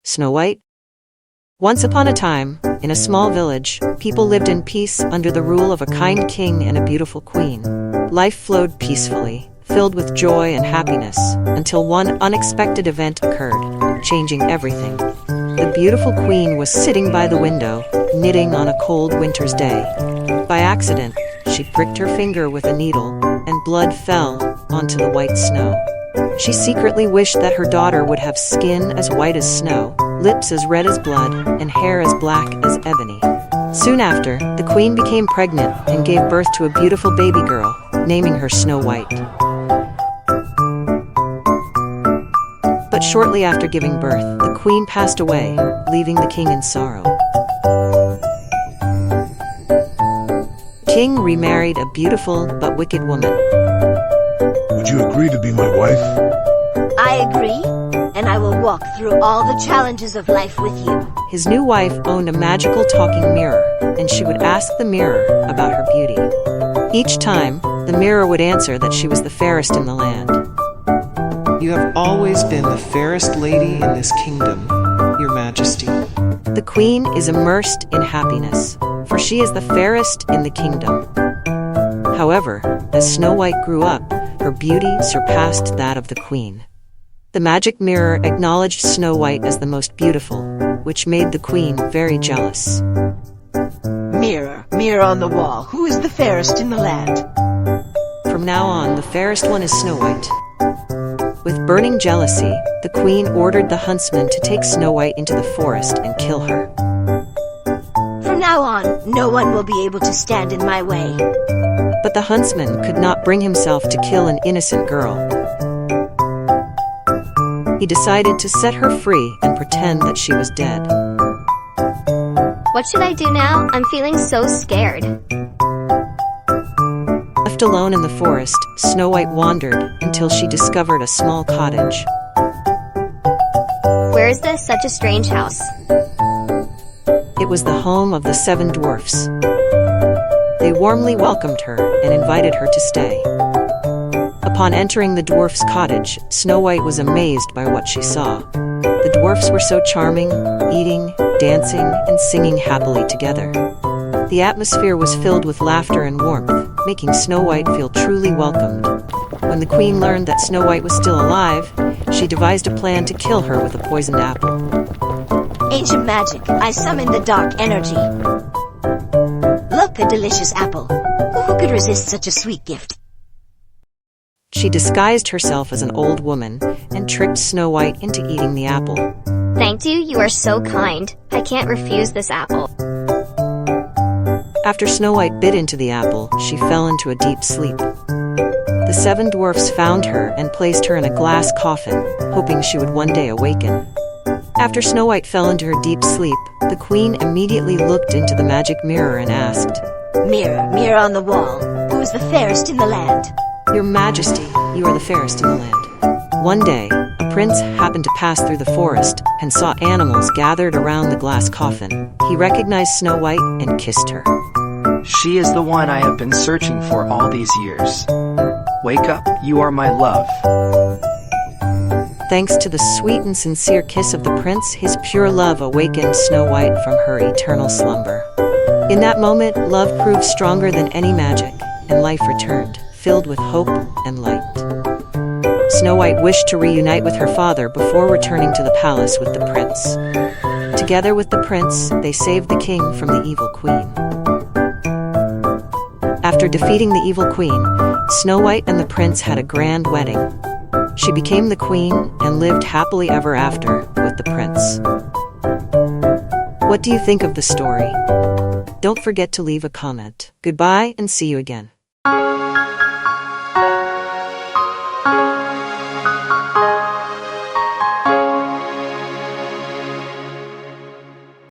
Snow White? Once upon a time, in a small village, people lived in peace under the rule of a kind king and a beautiful queen. Life flowed peacefully, filled with joy and happiness, until one unexpected event occurred, changing everything. The beautiful queen was sitting by the window, knitting on a cold winter's day. By accident, she pricked her finger with a needle, and blood fell onto the white snow. She secretly wished that her daughter would have skin as white as snow, lips as red as blood, and hair as black as ebony. Soon after, the queen became pregnant and gave birth to a beautiful baby girl, naming her Snow White. But shortly after giving birth, the queen passed away, leaving the king in sorrow. King remarried a beautiful but wicked woman. Would you agree to be my wife? I agree, and I will walk through all the challenges of life with you. His new wife owned a magical talking mirror, and she would ask the mirror about her beauty. Each time, the mirror would answer that she was the fairest in the land. You have always been the fairest lady in this kingdom, Your Majesty. The queen is immersed in happiness, for she is the fairest in the kingdom. However, as Snow White grew up, her beauty surpassed that of the queen. The magic mirror acknowledged Snow White as the most beautiful, which made the queen very jealous. Mirror, mirror on the wall, who is the fairest in the land? From now on, the fairest one is Snow White. With burning jealousy, the queen ordered the huntsman to take Snow White into the forest and kill her. From now on, no one will be able to stand in my way. But the huntsman could not bring himself to kill an innocent girl. He decided to set her free and pretend that she was dead. What should I do now? I'm feeling so scared. Left alone in the forest, Snow White wandered until she discovered a small cottage. Where is this? Such a strange house. It was the home of the 7 dwarfs. They warmly welcomed her and invited her to stay. Upon entering the dwarfs' cottage, Snow White was amazed by what she saw. The dwarfs were so charming, eating, dancing, and singing happily together. The atmosphere was filled with laughter and warmth, making Snow White feel truly welcomed. When the queen learned that Snow White was still alive, she devised a plan to kill her with a poisoned apple. Ancient magic, I summon the dark energy. Look, a delicious apple. Who could resist such a sweet gift? She disguised herself as an old woman and tricked Snow White into eating the apple. Thank you, you are so kind. I can't refuse this apple. After Snow White bit into the apple, she fell into a deep sleep. The 7 dwarfs found her and placed her in a glass coffin, hoping she would one day awaken. After Snow White fell into her deep sleep, the queen immediately looked into the magic mirror and asked, Mirror, mirror on the wall, who is the fairest in the land? Your Majesty, you are the fairest in the land. One day, a prince happened to pass through the forest and saw animals gathered around the glass coffin. He recognized Snow White and kissed her. She is the one I have been searching for all these years. Wake up, you are my love. Thanks to the sweet and sincere kiss of the prince, his pure love awakened Snow White from her eternal slumber. In that moment, love proved stronger than any magic, and life returned, filled with hope and light. Snow White wished to reunite with her father before returning to the palace with the prince. Together with the prince, they saved the king from the evil queen. After defeating the evil queen, Snow White and the prince had a grand wedding. She became the queen and lived happily ever after with the prince. What do you think of the story? Don't forget to leave a comment. Goodbye and see you again.